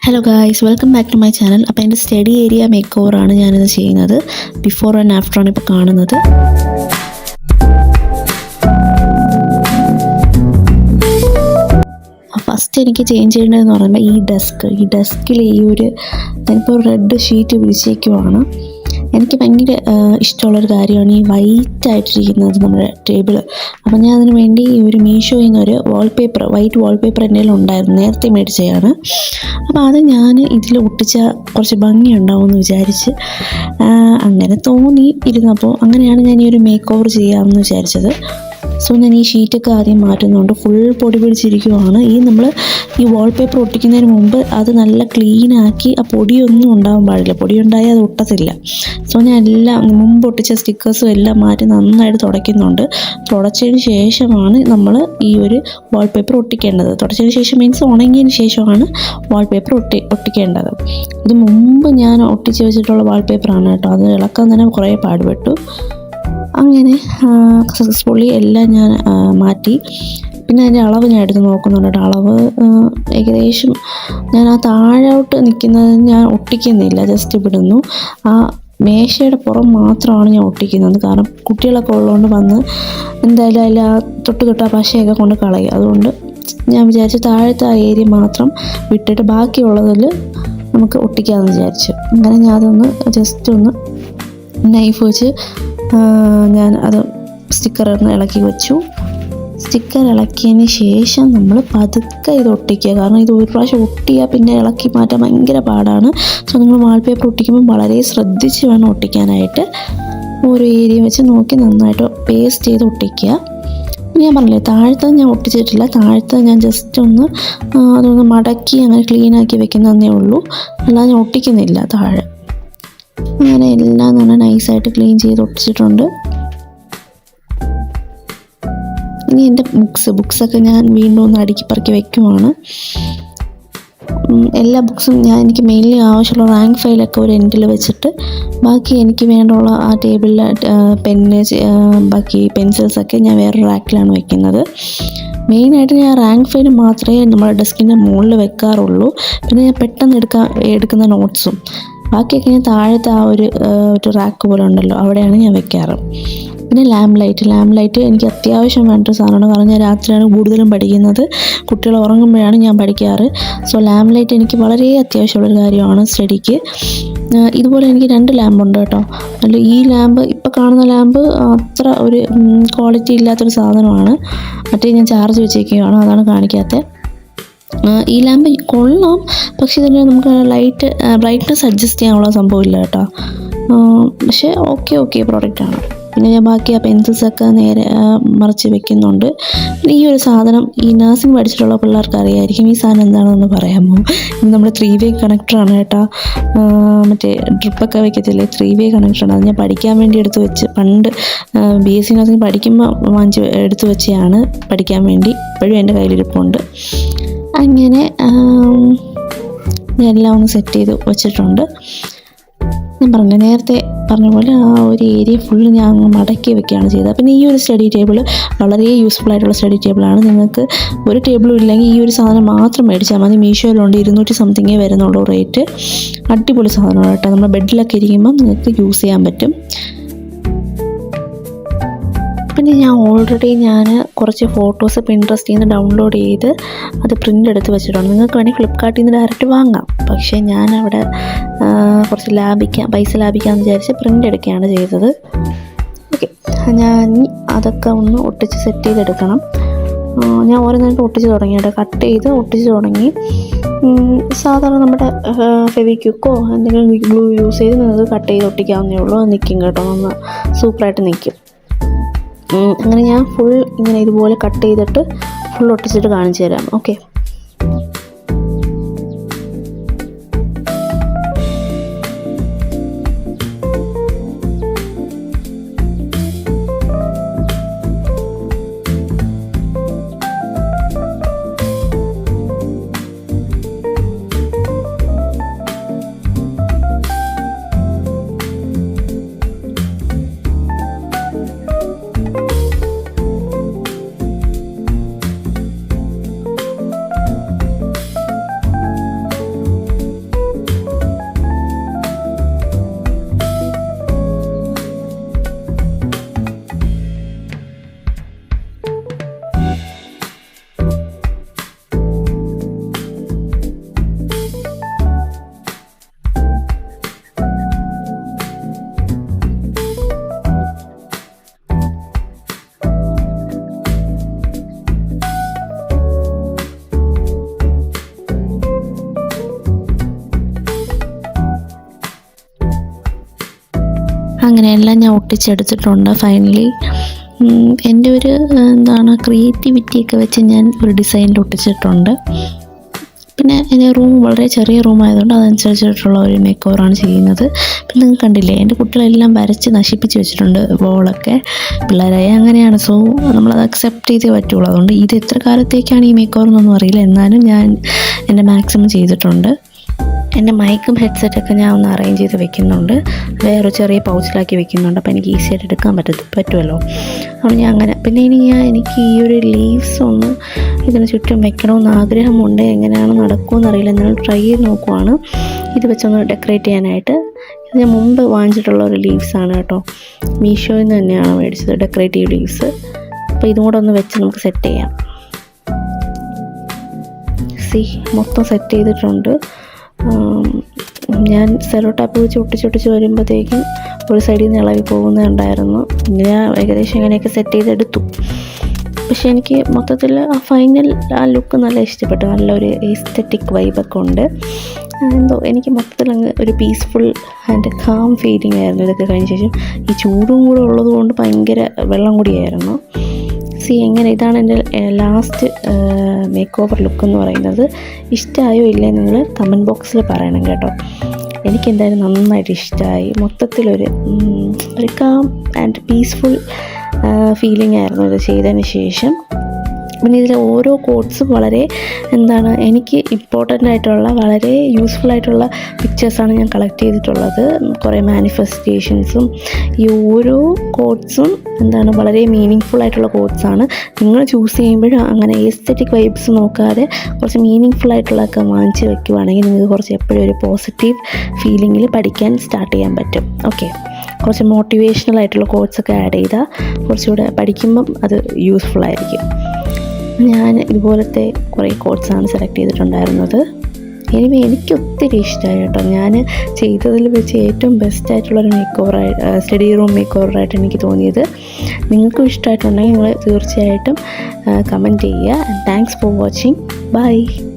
Hello guys, welcome back to my channel. അപ്പോൾ എൻ്റെ study area make ഓവറാണ് ഞാനിത് ചെയ്യുന്നത്. ബിഫോർ ആൻഡ് ആഫ്റ്റർ ആണ് ഇപ്പോൾ കാണുന്നത്. ഫസ്റ്റ് എനിക്ക് ചേഞ്ച് ചെയ്യേണ്ടതെന്ന് പറയുമ്പോൾ ഈ ഡെസ്കിൽ ഞാനിപ്പോൾ റെഡ് ഷീറ്റ് വിരിച്ചേക്കുവാണ്. എനിക്ക് ഭയങ്കര ഇഷ്ടമുള്ളൊരു കാര്യമാണ് ഈ വൈറ്റ് ആയിട്ടിരിക്കുന്നത് നമ്മുടെ ടേബിൾ. അപ്പോൾ ഞാൻ അതിന് വേണ്ടി ഈ ഒരു മീഷോയിൽ നിന്നൊരു വൈറ്റ് വാൾപേപ്പർ എൻ്റെ ഉണ്ടായിരുന്നു, നേരത്തെ മേടിച്ചതാണ്. അപ്പോൾ അത് ഞാൻ ഇതിൽ ഒട്ടിച്ചാൽ കുറച്ച് ഭംഗിയുണ്ടാവുമെന്ന് വിചാരിച്ച് അങ്ങനെ തോന്നി ഇരുന്നപ്പോൾ അങ്ങനെയാണ് ഞാൻ ഈ ഒരു മേക്ക് ഓവർ ചെയ്യാമെന്ന് വിചാരിച്ചത്. സോ ഞാൻ ഈ ഷീറ്റൊക്കെ ആദ്യം മാറ്റുന്നുണ്ട്. ഫുൾ പൊടി പിടിച്ചിരിക്കുവാണ്. നമ്മൾ ഈ വാൾപേപ്പർ ഒട്ടിക്കുന്നതിന് മുമ്പ് അത് നല്ല ക്ലീനാക്കി, ആ പൊടിയൊന്നും ഉണ്ടാകാൻ പാടില്ല. പൊടി ഉണ്ടായാൽ അത് ഒട്ടത്തില്ല. സോ ഞാൻ എല്ലാം മുമ്പ് ഒട്ടിച്ച സ്റ്റിക്കേഴ്സും എല്ലാം മാറ്റി നന്നായിട്ട് തുടയ്ക്കുന്നുണ്ട്. തുടച്ചതിന് ശേഷമാണ് നമ്മൾ ഈ ഒരു വാൾപേപ്പർ ഒട്ടിക്കേണ്ടത്. തുടച്ചതിന് ശേഷം മീൻസ് ഉണങ്ങിയതിന് ശേഷമാണ് വാൾപേപ്പർ ഒട്ടിക്കേണ്ടത്. ഇത് മുമ്പ് ഞാൻ ഒട്ടിച്ച് വെച്ചിട്ടുള്ള വാൾപേപ്പറാണ് കേട്ടോ. അത് ഇളക്കാൻ തന്നെ കുറേ പാടുപെട്ടു. അങ്ങനെ സക്സസ്ഫുള്ളി എല്ലാം ഞാൻ മാറ്റി. പിന്നെ അതിൻ്റെ അളവ് ഞാൻ എടുത്ത് നോക്കുന്നുണ്ട് കേട്ടോ. അളവ് ഏകദേശം ഞാൻ ആ താഴോട്ട് നിൽക്കുന്നത് ഞാൻ ഒട്ടിക്കുന്നില്ല, ജസ്റ്റ് വിടുന്നു. ആ മേശയുടെ പുറം മാത്രമാണ് ഞാൻ ഒട്ടിക്കുന്നത്. കാരണം കുട്ടികളൊക്കെ ഉള്ളതുകൊണ്ട് വന്ന് എന്തായാലും അതിൽ ആ തൊട്ട് ആ പശയൊക്കെ കൊണ്ട് കളയും. അതുകൊണ്ട് ഞാൻ വിചാരിച്ചു താഴത്തെ ആ ഏരിയ മാത്രം വിട്ടിട്ട് ബാക്കിയുള്ളതിൽ നമുക്ക് ഒട്ടിക്കാമെന്ന് വിചാരിച്ചു. അങ്ങനെ ഞാൻ അതൊന്ന് ജസ്റ്റ് ഒന്ന് നൈഫ് വെച്ച് ഞാൻ അത് സ്റ്റിക്കർ ഇളക്കി വെച്ചു. സ്റ്റിക്കർ ഇളക്കിയതിന് ശേഷം നമ്മൾ പതുക്കെ ഇത് ഒട്ടിക്കുക. കാരണം ഇത് ഒരു പ്രാവശ്യം ഒട്ടിയാൽ പിന്നെ ഇളക്കി മാറ്റാൻ ഭയങ്കര പാടാണ്. സോ നിങ്ങൾ വാൾപേപ്പർ ഒട്ടിക്കുമ്പോൾ വളരെ ശ്രദ്ധിച്ച് വേണം ഒട്ടിക്കാനായിട്ട്. ഓരോ ഏരിയ വെച്ച് നോക്കി നന്നായിട്ട് പേസ്റ്റ് ചെയ്ത് ഒട്ടിക്കുക. ഞാൻ പറഞ്ഞില്ലേ, താഴത്തത് ഞാൻ ഒട്ടിച്ചിട്ടില്ല. താഴത്തത് ഞാൻ ജസ്റ്റ് ഒന്ന് അതൊന്ന് മടക്കി അങ്ങനെ ക്ലീനാക്കി വെക്കുന്നതന്നേ ഉള്ളൂ, അല്ലാതെ ഞാൻ ഒട്ടിക്കുന്നില്ല താഴെ. അങ്ങനെ എല്ലാം നല്ല നൈസായിട്ട് ക്ലീൻ ചെയ്ത് ഒട്ടിച്ചിട്ടുണ്ട്. ഇനി എൻ്റെ ബുക്സൊക്കെ ഞാൻ വീണ്ടും ഒന്ന് അടുക്കി പറക്കി വയ്ക്കുവാണ്. എല്ലാ ബുക്സും എനിക്ക് മെയിൻലി ആവശ്യമുള്ള റാങ്ക് ഫയലൊക്കെ ഒരു എൻഡിൽ വെച്ചിട്ട് ബാക്കി എനിക്ക് വേണ്ടുള്ള ആ ടേബിളിലെ പെന്ന് ബാക്കി പെൻസിൽസൊക്കെ ഞാൻ വേറൊരു റാക്കിലാണ് വയ്ക്കുന്നത്. മെയിനായിട്ട് ഞാൻ റാങ്ക് ഫയൽ മാത്രമേ നമ്മുടെ ഡെസ്കിൻ്റെ മുകളിൽ വെക്കാറുള്ളൂ. പിന്നെ ഞാൻ പെട്ടെന്ന് എടുക്കുന്ന നോട്ട്സും ബാക്കിയൊക്കെ ഞാൻ താഴത്തെ ആ ഒരു റാക്ക് പോലെ ഉണ്ടല്ലോ, അവിടെയാണ് ഞാൻ വെക്കാറ്. പിന്നെ ലാമ്പ് ലൈറ്റ് എനിക്ക് അത്യാവശ്യം വേണ്ടൊരു സാധനമാണ്. കാരണം ഞാൻ രാത്രിയാണ് കൂടുതലും പഠിക്കുന്നത്, കുട്ടികൾ ഉറങ്ങുമ്പോഴാണ് ഞാൻ പഠിക്കാറ്. സോ ലാമ്പ് ലൈറ്റ് എനിക്ക് വളരെ അത്യാവശ്യമുള്ളൊരു കാര്യമാണ് സ്റ്റഡിക്ക്. ഇതുപോലെ എനിക്ക് 2 ലാമ്പുണ്ട് കേട്ടോ. അല്ല, ഈ ലാമ്പ് ഇപ്പോൾ കാണുന്ന ലാമ്പ് അത്ര ഒരു ക്വാളിറ്റി ഇല്ലാത്തൊരു സാധനമാണ്. മറ്റേ ഞാൻ ചാർജ് വെച്ചേക്കുകയാണ്, അതാണ് കാണിക്കാത്തത്. ഈ ലാമ്പ് കൊള്ളാം, പക്ഷേ ഇതിന് നമുക്ക് ബ്രൈറ്റ്നസ് അഡ്ജസ്റ്റ് ചെയ്യാനുള്ള സംഭവമില്ല കേട്ടോ. പക്ഷേ ഓക്കെ പ്രോഡക്റ്റാണ്. പിന്നെ ഞാൻ ബാക്കി ആ പെൻസിൽസൊക്കെ നേരെ മറിച്ച് വെക്കുന്നുണ്ട്. പിന്നെ ഈ ഒരു സാധനം ഈ നഴ്സിംഗ് പഠിച്ചിട്ടുള്ള പിള്ളേർക്ക് അറിയായിരിക്കും. ഈ സാധനം എന്താണെന്ന് പറയാമോ? ഇത് നമ്മുടെ 3-way കണക്ടറാണ് കേട്ടോ. മറ്റേ ഡ്രിപ്പൊക്കെ വെക്കത്തില്ലേ, 3-way കണക്ടറാണ്. അത് ഞാൻ പഠിക്കാൻ വേണ്ടി എടുത്ത് വെച്ച്, പണ്ട് BSc നഴ്സിംഗ് പഠിക്കുമ്പോൾ എടുത്ത് വെച്ചതാണ് പഠിക്കാൻ വേണ്ടി. ഇപ്പോഴും എൻ്റെ കയ്യിലിരിപ്പുണ്ട്. അങ്ങനെ എല്ലാം ഒന്ന് സെറ്റ് ചെയ്ത് വെച്ചിട്ടുണ്ട്. ഞാൻ നേരത്തെ പറഞ്ഞ പോലെ ആ ഒരു ഏരിയ ഫുള്ള് ഞാൻ അങ്ങ് മടക്കി വെക്കുകയാണ് ചെയ്തത്. പിന്നെ ഈ ഒരു സ്റ്റഡി ടേബിൾ വളരെ യൂസ്ഫുൾ ആയിട്ടുള്ള സ്റ്റഡി ടേബിളാണ്. നിങ്ങൾക്ക് ഒരു ടേബിളും ഇല്ലെങ്കിൽ ഈ ഒരു സാധനം മാത്രം മേടിച്ചാൽ മതി. മീഷോയിലുണ്ട്, 200 സംതിങ്ങേ വരുന്നുള്ളൂ റേറ്റ്. അടിപൊളി സാധനമാണ് കേട്ടോ. നമ്മുടെ ബെഡിലൊക്കെ ഇരിക്കുമ്പം നിങ്ങൾക്ക് യൂസ് ചെയ്യാൻ പറ്റും. പിന്നെ ഞാൻ കുറച്ച് ഫോട്ടോസ് പിൻട്രസ്റ്റിൽ നിന്ന് ഡൗൺലോഡ് ചെയ്ത് അത് പ്രിൻ്റ് എടുത്ത് വെച്ചിട്ടുണ്ട്. നിങ്ങൾക്ക് വേണമെങ്കിൽ ഫ്ലിപ്കാർട്ടിൽ നിന്ന് ഡയറക്റ്റ് വാങ്ങാം. പക്ഷേ ഞാനവിടെ കുറച്ച് പൈസ ലാഭിക്കാമെന്ന് വിചാരിച്ച് പ്രിൻ്റ് എടുക്കുകയാണ് ചെയ്തത്. ഓക്കെ, ഞാൻ അതൊക്കെ ഒന്ന് ഒട്ടിച്ച് സെറ്റ് ചെയ്തെടുക്കണം. ഞാൻ ഓരോന്നായിട്ട് ഒട്ടിച്ച് തുടങ്ങി കേട്ടോ. കട്ട് ചെയ്ത് ഒട്ടിച്ച് തുടങ്ങി. സാധാരണ നമ്മുടെ ഫെവിക്വിക്കോ എന്തെങ്കിലും ഗ്ലൂ യൂസ് ചെയ്ത് നിങ്ങൾക്ക് കട്ട് ചെയ്ത് ഒട്ടിക്കാവുന്നേ ഉള്ളൂ. അത് നിൽക്കും കേട്ടോ, ഒന്ന് സൂപ്പറായിട്ട് നിൽക്കും. അങ്ങനെ ഞാൻ ഫുൾ ഇങ്ങനെ ഇതുപോലെ കട്ട് ചെയ്തിട്ട് ഫുൾ ഒട്ടിച്ചിട്ട് കാണിച്ചു തരാം. ഓക്കെ, അങ്ങനെ എല്ലാം ഞാൻ ഒട്ടിച്ചെടുത്തിട്ടുണ്ട് ഫൈനലി. എൻ്റെ ഒരു ക്രിയേറ്റിവിറ്റിയൊക്കെ വെച്ച് ഞാൻ ഒരു ഡിസൈനിൽ ഒട്ടിച്ചിട്ടുണ്ട്. പിന്നെ എൻ്റെ റൂം വളരെ ചെറിയ റൂമായതുകൊണ്ട് അതനുസരിച്ചിട്ടുള്ള ഒരു മേക്ക് ഓവറാണ് ചെയ്യുന്നത്. പിന്നെ നിങ്ങൾ കണ്ടില്ലേ, എൻ്റെ കുട്ടികളെല്ലാം വരച്ച് നശിപ്പിച്ച് വെച്ചിട്ടുണ്ട് വോളൊക്കെ. പിള്ളേരായ അങ്ങനെയാണ്, സോ നമ്മളത് അക്സെപ്റ്റ് ചെയ്തേ പറ്റുള്ളൂ. അതുകൊണ്ട് ഇത് എത്ര കാലത്തേക്കാണ് ഈ മേക്ക് ഓവർ എന്നൊന്നും അറിയില്ല, എന്നാലും ഞാൻ എൻ്റെ മാക്സിമം ചെയ്തിട്ടുണ്ട്. എൻ്റെ മൈക്കും ഹെഡ്സെറ്റൊക്കെ ഞാൻ ഒന്ന് അറേഞ്ച് ചെയ്ത് വെക്കുന്നുണ്ട്, വേറൊരു ചെറിയ പൗച്ചിലാക്കി വെക്കുന്നുണ്ട്. അപ്പോൾ എനിക്ക് ഈസി ആയിട്ട് എടുക്കാൻ പറ്റുമല്ലോ. അതുകൊണ്ട് ഞാൻ അങ്ങനെ. പിന്നെ എനിക്ക് ഈ ഒരു ലീവ്സ് ഒന്ന് ഇതിന് ചുറ്റും വെക്കണമെന്ന് ആഗ്രഹമുണ്ട്. എങ്ങനെയാണ് നടക്കുമെന്ന് അറിയില്ല, എന്നാലും ട്രൈ ചെയ്ത് നോക്കുവാണ് ഇത് വെച്ചൊന്ന് ഡെക്കറേറ്റ് ചെയ്യാനായിട്ട്. ഇത് ഞാൻ മുമ്പ് വാങ്ങിച്ചിട്ടുള്ള ഒരു ലീവ്സാണ് കേട്ടോ, മീഷോയിൽ നിന്ന് തന്നെയാണ് മേടിച്ചത്, ഡെക്കറേറ്റീവ് ലീവ്സ്. അപ്പോൾ ഇതും കൂടെ ഒന്ന് വെച്ച് നമുക്ക് സെറ്റ് ചെയ്യാം. മൊത്തം സെറ്റ് ചെയ്തിട്ടുണ്ട്. ഞാൻ സെലോ ടാപ്പ് വെച്ച് ഒട്ടിച്ചൊട്ടിച്ച് വരുമ്പോഴത്തേക്കും ഒരു സൈഡിൽ നിന്ന് ഇളകി പോകുന്നുണ്ടായിരുന്നു. പിന്നെ ഞാൻ ഏകദേശം ഇങ്ങനെയൊക്കെ സെറ്റ് ചെയ്തെടുത്തു. പക്ഷേ എനിക്ക് മൊത്തത്തിൽ ഫൈനൽ ലുക്ക് നല്ല ഇഷ്ടപ്പെട്ടു. നല്ലൊരു എസ്തെറ്റിക് വൈബൊക്കെ ഉണ്ട്. എനിക്ക് മൊത്തത്തിൽ അങ്ങ് ഒരു പീസ്ഫുൾ ആൻഡ് കാം ഫീലിംഗ് ആയിരുന്നു ഇതൊക്കെ കഴിഞ്ഞ ശേഷം. ഈ ചൂടും കൂടെ ഉള്ളത് കൊണ്ട് ഭയങ്കര വെള്ളം കൂടിയായിരുന്നു. എങ്ങനെ ഇതാണ് എൻ്റെ ലാസ്റ്റ് മേക്ക് ഓവർ ലുക്ക് എന്ന് പറയുന്നത്. ഇഷ്ടമായോ ഇല്ലേ നിങ്ങൾ കമൻറ്റ് ബോക്സിൽ പറയണം കേട്ടോ. എനിക്കെന്തായാലും നന്നായിട്ട് ഇഷ്ടമായി. മൊത്തത്തിലൊരു കാം ആൻഡ് പീസ്ഫുൾ ഫീലിംഗ് ആയിരുന്നു ഇത് ചെയ്തതിന് ശേഷം. പിന്നെ ഇതിലെ ഓരോ കോട്ട്സും വളരെ എനിക്ക് ഇമ്പോർട്ടൻ്റ് ആയിട്ടുള്ള വളരെ യൂസ്ഫുൾ ആയിട്ടുള്ള പിക്ചേഴ്സാണ് ഞാൻ കളക്ട് ചെയ്തിട്ടുള്ളത്. കുറേ മാനിഫെസ്റ്റേഷൻസും ഈ ഓരോ കോട്ട്സും വളരെ മീനിങ് ഫുൾ ആയിട്ടുള്ള കോട്ട്സാണ്. നിങ്ങൾ ചൂസ് ചെയ്യുമ്പോഴും അങ്ങനെ എസ്തെറ്റിക് വൈബ്സ് നോക്കാതെ കുറച്ച് മീനിങ് ഫുൾ ആയിട്ടുള്ളതൊക്കെ വാങ്ങിച്ച് വെക്കുവാണെങ്കിൽ നിങ്ങൾക്ക് കുറച്ച് എപ്പോഴും ഒരു പോസിറ്റീവ് ഫീലിങ്ങിൽ പഠിക്കാൻ സ്റ്റാർട്ട് ചെയ്യാൻ പറ്റും. ഓക്കെ, കുറച്ച് മോട്ടിവേഷണൽ ആയിട്ടുള്ള കോട്ട്സൊക്കെ ആഡ് ചെയ്താൽ കുറച്ചുകൂടെ പഠിക്കുമ്പം അത് യൂസ്ഫുൾ ആയിരിക്കും. ഞാൻ ഇതുപോലത്തെ കുറേ കോട്ട്സാണ് സെലക്ട് ചെയ്തിട്ടുണ്ടായിരുന്നത്. എനിക്ക് ഒത്തിരി ഇഷ്ടമായി കേട്ടോ. ഞാൻ ചെയ്തതിൽ വെച്ച് ഏറ്റവും ബെസ്റ്റായിട്ടുള്ളൊരു മേക്ക് ഓവറായിട്ട്, സ്റ്റഡി റൂം മേക്ക് ഓവറായിട്ട് എനിക്ക് തോന്നിയത്. നിങ്ങൾക്കും ഇഷ്ടമായിട്ടുണ്ടെങ്കിൽ നിങ്ങൾ തീർച്ചയായിട്ടും കമൻറ്റ് ചെയ്യുക. Thanks for watching. ബൈ.